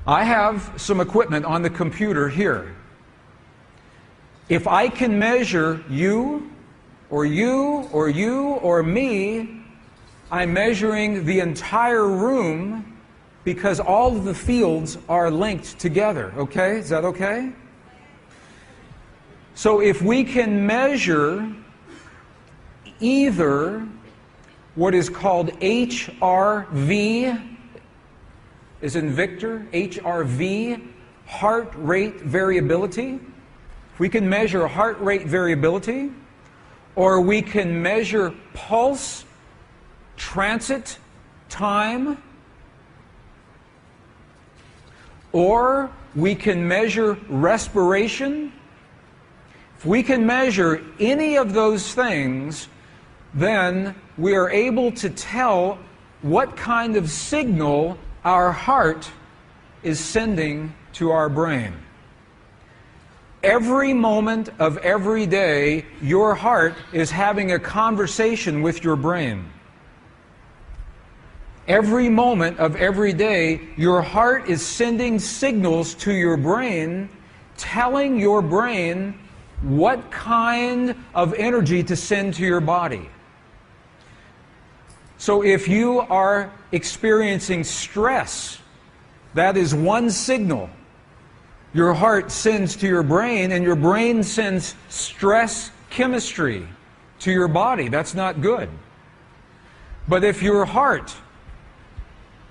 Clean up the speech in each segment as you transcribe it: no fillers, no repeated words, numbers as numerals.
I have some equipment on the computer here. If I can measure you, or you, or you, or me, I'm measuring the entire room because all of the fields are linked together, okay? Is that okay? So if we can measure either what is called HRV, as in Victor, HRV, heart rate variability. If we can measure heart rate variability, or we can measure pulse, transit time, or we can measure respiration. If we can measure any of those things, then we are able to tell what kind of signal our heart is sending to our brain. Every moment of every day, your heart is having a conversation with your brain. Every moment of every day, your heart is sending signals to your brain, telling your brain what kind of energy to send to your body. So if you are experiencing stress, that is one signal your heart sends to your brain, and your brain sends stress chemistry to your body. That's not good. But if your heart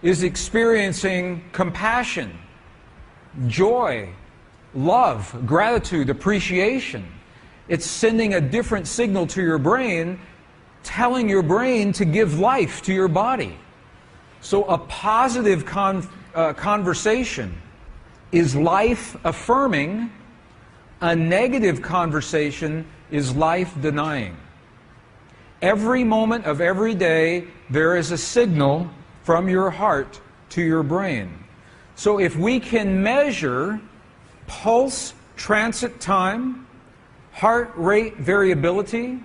is experiencing compassion, joy, love, gratitude, appreciation, it's sending a different signal to your brain, telling your brain to give life to your body. So a positive conversation is life-affirming. A negative conversation is life-denying. Every moment of every day, there is a signal from your heart to your brain. So if we can measure pulse, transit time, heart rate variability,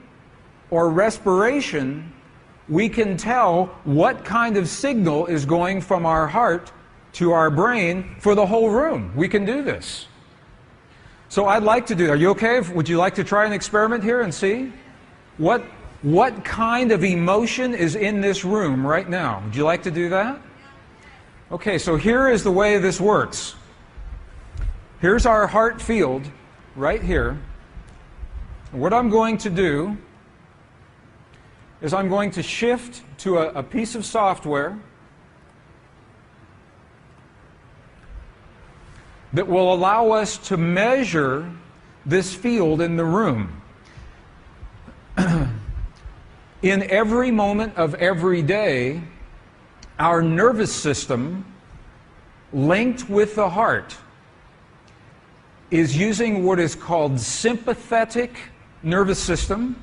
or respiration, we can tell what kind of signal is going from our heart to our brain for the whole room. We can do this. So I'd like to do that. Are you okay? Would you like to try an experiment here and see? What kind of emotion is in this room right now? Would you like to do that? Okay, so here is the way this works. Here's our heart field right here. What I'm going to do is I'm going to shift to a piece of software that will allow us to measure this field in the room. In every moment of every day, our nervous system, linked with the heart, is using what is called sympathetic nervous system.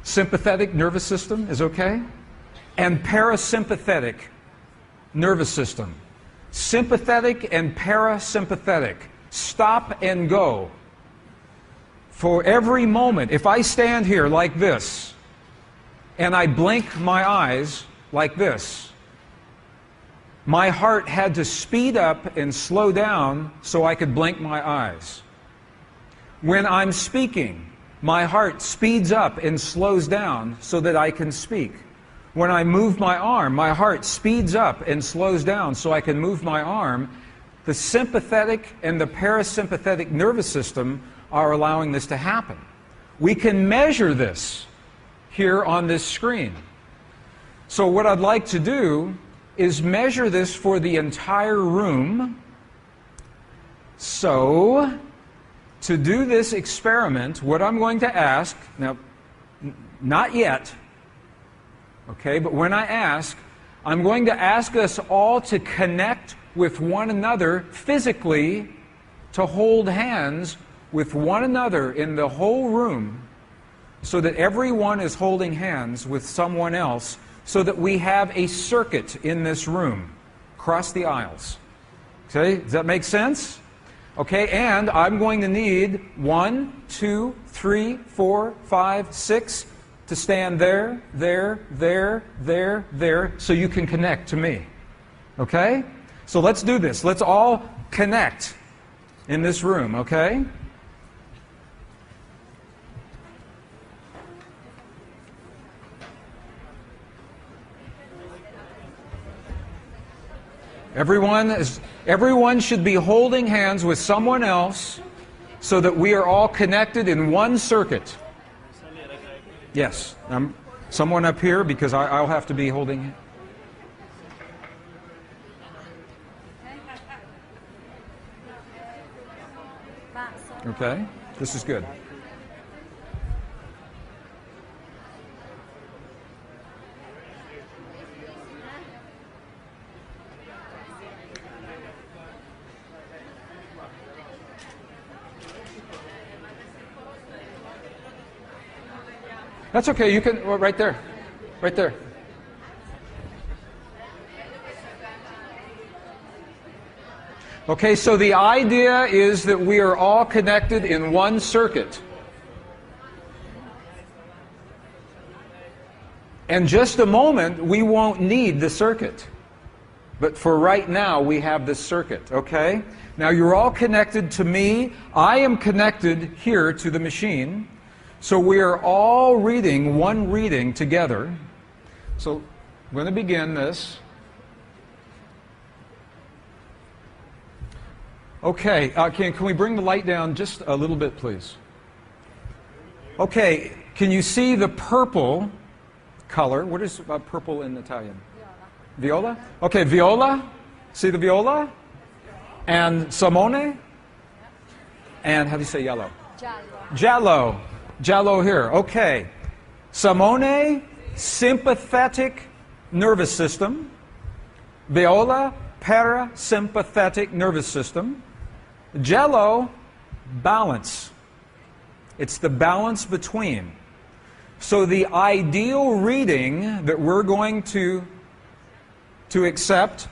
Sympathetic nervous system is okay? And parasympathetic nervous system. Sympathetic and parasympathetic. Stop and go. For every moment, if I stand here like this, and I blink my eyes like this, my heart had to speed up and slow down so I could blink my eyes. When I'm speaking, my heart speeds up and slows down so that I can speak. When I move my arm, my heart speeds up and slows down so I can move my arm. The sympathetic and the parasympathetic nervous system are allowing this to happen. We can measure this here on this screen. So what I'd like to do is measure this for the entire room. So, to do this experiment, what I'm going to ask, now, not yet, okay, but when I ask, I'm going to ask us all to connect with one another physically, to hold hands with one another in the whole room, so that everyone is holding hands with someone else, so that we have a circuit in this room, across the aisles. Okay, does that make sense? Okay, and I'm going to need 1, 2, 3, 4, 5, 6 to stand there, so you can connect to me. Okay? So let's do this. Let's all connect in this room, okay? Everyone should be holding hands with someone else so that we are all connected in one circuit. Yes, someone up here, because I'll have to be holding. Okay, this is good. That's okay, you can, well, right there. Right there. Okay, so the idea is that we are all connected in one circuit. In just a moment, we won't need the circuit. But for right now, we have this circuit, okay? Now you're all connected to me. I am connected here to the machine. So we are all reading one reading together. So I'm going to begin this. Okay, can we bring the light down just a little bit, please? Okay, can you see the purple color? What is purple in Italian? Viola. Viola? Okay, viola. See the viola? And Simone? And how do you say yellow? Giallo. Giallo. Giallo here. Okay. Simone, sympathetic nervous system. Viola, parasympathetic nervous system. Giallo, balance. It's the balance between. So the ideal reading that we're going to accept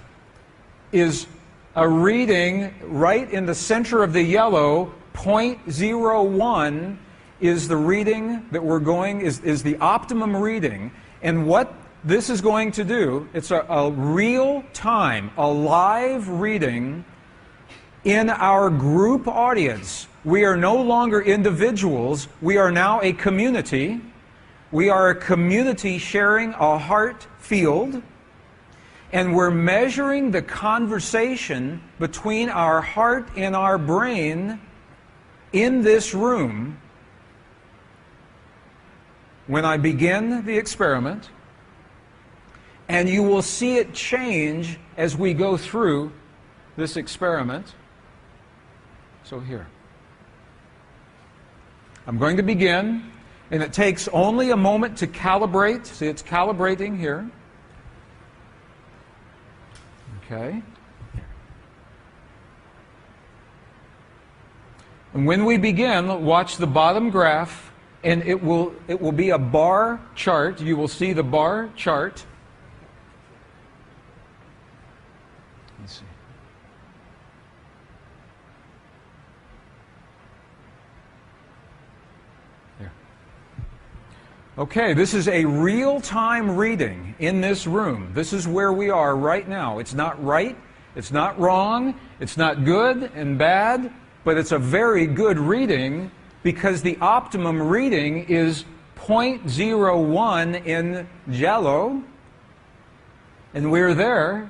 is a reading right in the center of the yellow, 0.01 is the reading that we're going, is the optimum reading. And what this is going to do, it's a real-time, a live reading in our group audience. We are no longer individuals, we are now a community. We are a community sharing a heart field, and we're measuring the conversation between our heart and our brain in this room. When I begin the experiment, and you will see it change as we go through this experiment. So here. I'm going to begin, and it takes only a moment to calibrate. See, it's calibrating here. Okay. And when we begin, watch the bottom graph. And it will be a bar chart. You will see the bar chart. Let's see. There. Okay, this is a real-time reading in this room. This is where we are right now. It's not right, it's not wrong, it's not good and bad, but it's a very good reading, because the optimum reading is 0.01 in Giallo, and we're there,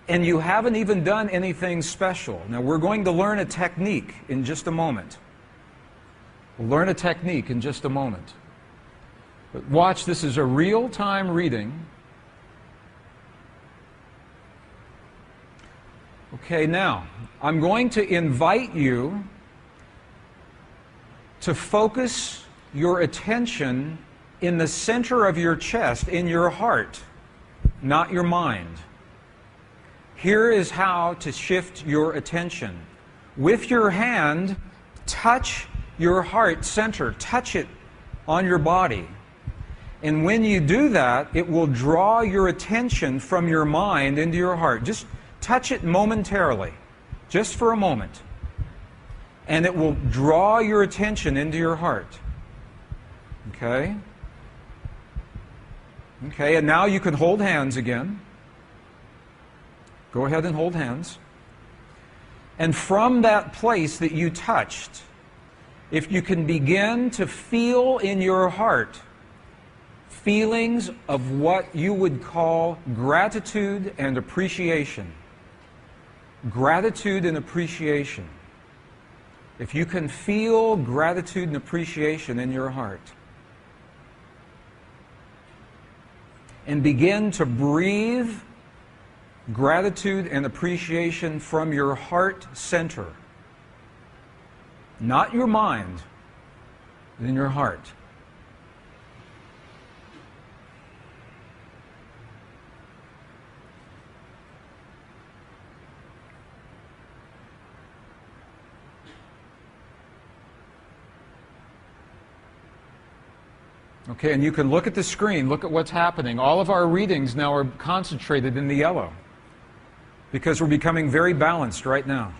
and you haven't even done anything special. Now we're going to learn a technique in just a moment. We'll learn a technique in just a moment. But watch, this is a real-time reading. Okay, now, I'm going to invite you to focus your attention in the center of your chest, in your heart, not your mind. Here is how to shift your attention. With your hand, touch your heart center. Touch it on your body. And when you do that, it will draw your attention from your mind into your heart. Just touch it momentarily, just for a moment. And it will draw your attention into your heart. Okay? Okay, and now you can hold hands again. Go ahead and hold hands. And from that place that you touched, if you can begin to feel in your heart feelings of what you would call gratitude and appreciation. Gratitude and appreciation. If you can feel gratitude and appreciation in your heart, and begin to breathe gratitude and appreciation from your heart center, not your mind, but in your heart. Okay, and you can look at the screen, look at what's happening. All of our readings now are concentrated in the yellow because we're becoming very balanced right now.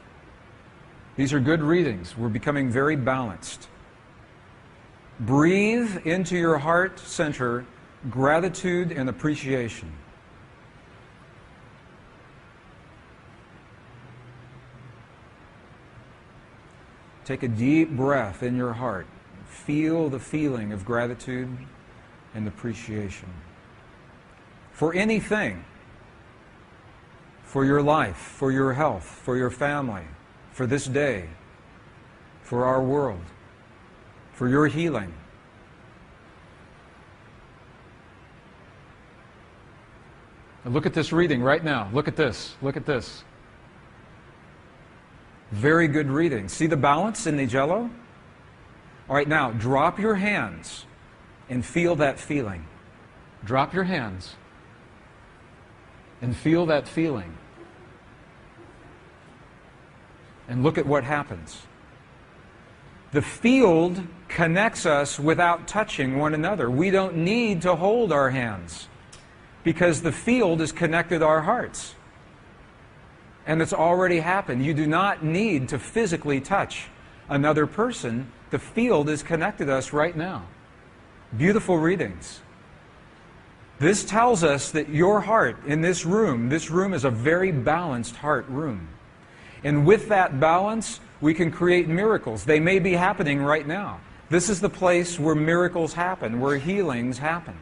These are good readings. We're becoming very balanced. Breathe into your heart center gratitude and appreciation. Take a deep breath in your heart. Feel the feeling of gratitude and appreciation for anything, for your life, for your health, for your family, for this day, for our world, for your healing. And look at this reading right now. Look at this. Look at this. Very good reading. See the balance in the jello? All right, now drop your hands and feel that feeling. Drop your hands and feel that feeling. And look at what happens. The field connects us without touching one another. We don't need to hold our hands because the field has connected our hearts. And it's already happened. You do not need to physically touch another person. The field has connected us right now. Beautiful readings. This tells us that your heart in this room is a very balanced heart room. And with that balance, we can create miracles. They may be happening right now. This is the place where miracles happen, where healings happen.